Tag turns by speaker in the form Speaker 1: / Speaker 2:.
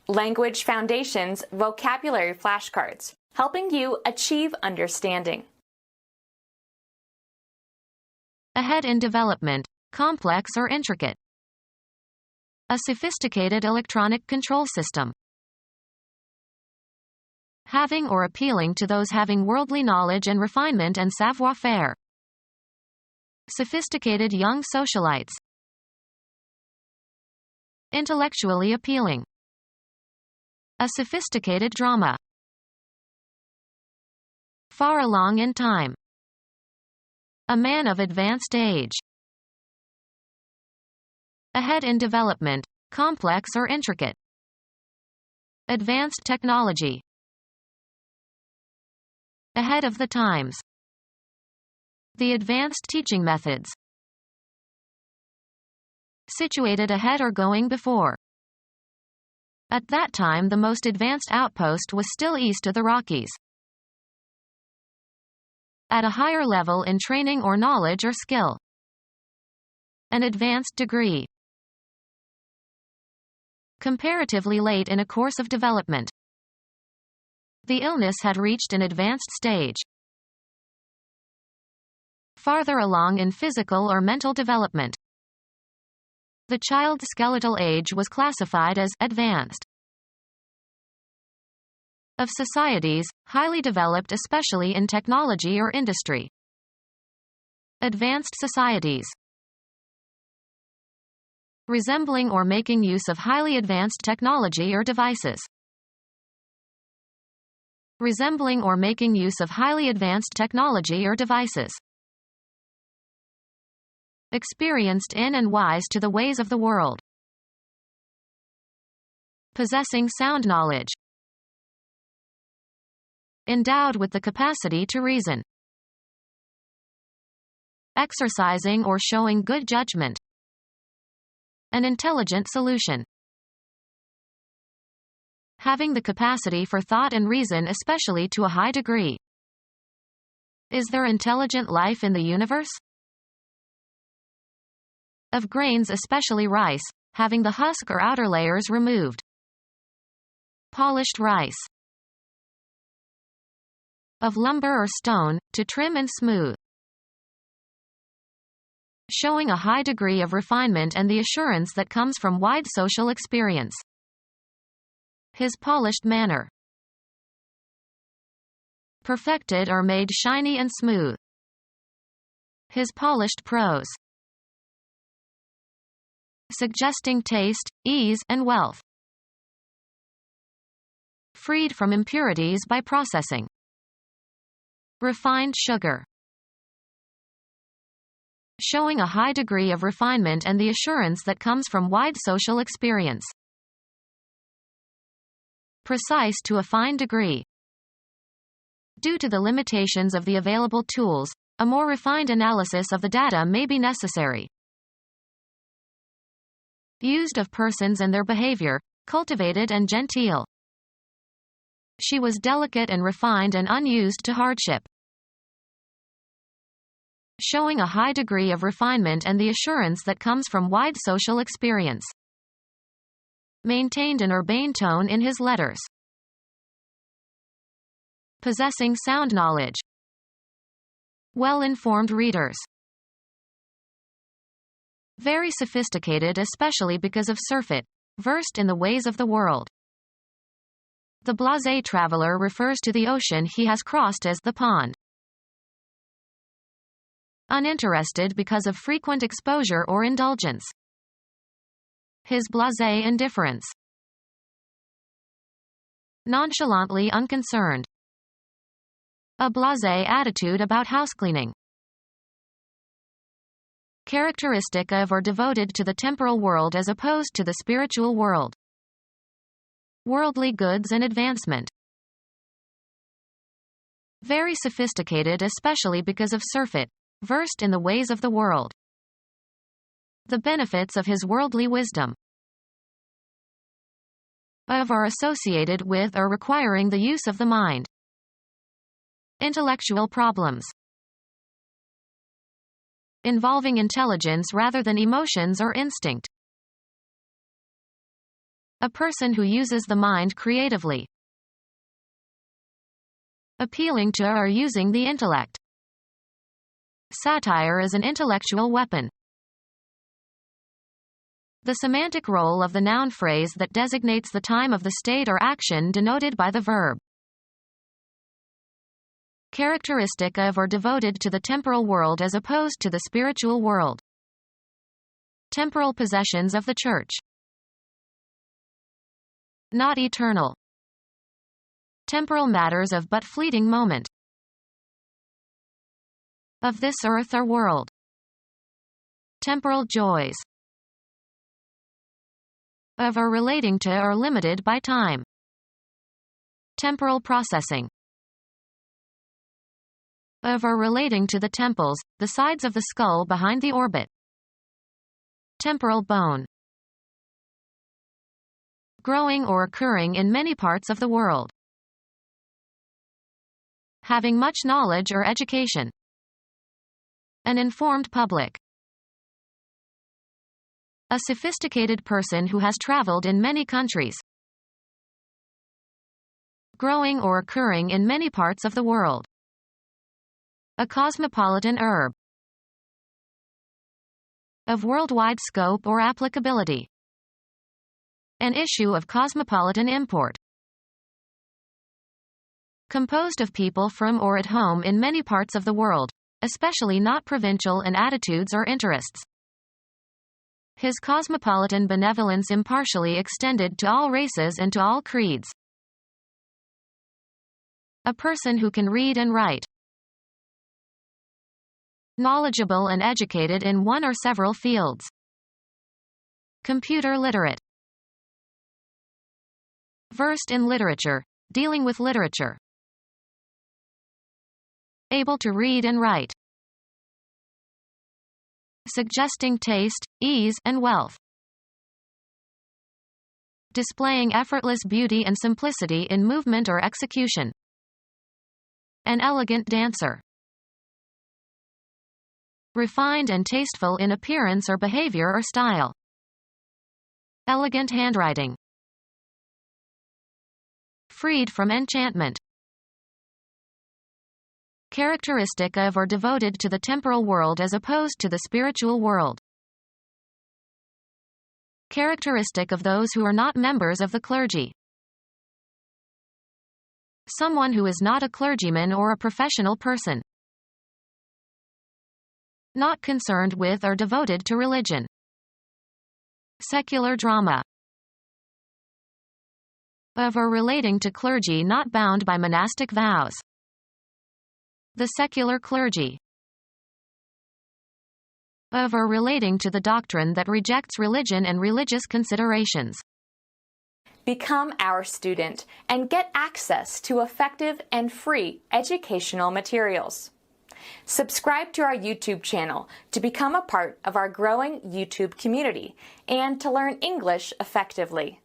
Speaker 1: Language Foundations Vocabulary Flashcards, helping you achieve understanding.
Speaker 2: Ahead in development, complex or intricate. A sophisticated electronic control system. Having or appealing to those having worldly knowledge and refinement and savoir-faire. Sophisticated young socialites. Intellectually appealing. A sophisticated drama. Far along in time. A man of advanced age. Ahead in development, complex or intricate. Advanced technology. Ahead of the times. The advanced teaching methods. Situated ahead or going before. At that time, the most advanced outpost was still east of the Rockies. At a higher level in training or knowledge or skill. An advanced degree. Comparatively late in a course of development. The illness had reached an advanced stage. Farther along in physical or mental development. The child's skeletal age was classified as advanced. Of societies, highly developed especially in technology or industry. Advanced societies. Resembling or making use of highly advanced technology or devices. Resembling or making use of highly advanced technology or devices. Experienced in and wise to the ways of the world. Possessing sound knowledge. Endowed with the capacity to reason. Exercising or showing good judgment. An intelligent solution. Having the capacity for thought and reason, especially to a high degree. Is there intelligent life in the universe? Of grains, especially rice, having the husk or outer layers removed. Polished rice. Of lumber or stone, to trim and smooth. Showing a high degree of refinement and the assurance that comes from wide social experience. His polished manner. Perfected or made shiny and smooth. His polished prose. Suggesting taste, ease, and wealth. Freed from impurities by processing. Refined sugar. Showing a high degree of refinement and the assurance that comes from wide social experience. Precise to a fine degree. Due to the limitations of the available tools, a more refined analysis of the data may be necessary. Used of persons and their behavior, cultivated and genteel. She was delicate and refined and unused to hardship. Showing a high degree of refinement and the assurance that comes from wide social experience. Maintained an urbane tone in his letters. Possessing sound knowledge. Well-informed readers. Very sophisticated, especially because of surfeit, versed in the ways of the world. The blase traveler refers to the ocean he has crossed as the pond. Uninterested because of frequent exposure or indulgence. His blasé indifference. Nonchalantly unconcerned. A blasé attitude about housecleaning. Characteristic of or devoted to the temporal world as opposed to the spiritual world. Worldly goods and advancement. Very sophisticated, especially because of surfeit, versed in the ways of the world. The benefits of his worldly wisdom. Of or associated with or requiring the use of the mind. Intellectual problems. Involving intelligence rather than emotions or instinct. A person who uses the mind creatively. Appealing to or using the intellect. Satire is an intellectual weapon. The semantic role of the noun phrase that designates the time of the state or action denoted by the verb. Characteristic of or devoted to the temporal world as opposed to the spiritual world. Temporal possessions of the church. Not eternal. Temporal matters of but fleeting moment. Of this earth or world. Temporal joys. Of or relating to or limited by time. Temporal processing. Of or relating to the temples, the sides of the skull behind the orbit. Temporal bone. Growing or occurring in many parts of the world. Having much knowledge or education. An informed public. A sophisticated person who has traveled in many countries. Growing or occurring in many parts of the world. A cosmopolitan herb. Of worldwide scope or applicability. An issue of cosmopolitan import. Composed of people from or at home in many parts of the world, especially not provincial in attitudes or interests. His cosmopolitan benevolence impartially extended to all races and to all creeds. A person who can read and write. Knowledgeable and educated in one or several fields. Computer literate. Versed in literature, dealing with literature. Able to read and write. Suggesting taste, ease, and wealth. Displaying effortless beauty and simplicity in movement or execution. An elegant dancer. Refined and tasteful in appearance or behavior or style. Elegant handwriting. Freed from enchantment. Characteristic of or devoted to the temporal world as opposed to the spiritual world. Characteristic of those who are not members of the clergy. Someone who is not a clergyman or a professional person. Not concerned with or devoted to religion. Secular drama. Of or relating to clergy not bound by monastic vows. The secular clergy. Of or relating to the doctrine that rejects religion and religious considerations.
Speaker 1: Become our student and get access to effective and free educational materials. Subscribe to our YouTube channel to become a part of our growing YouTube community and to learn English effectively.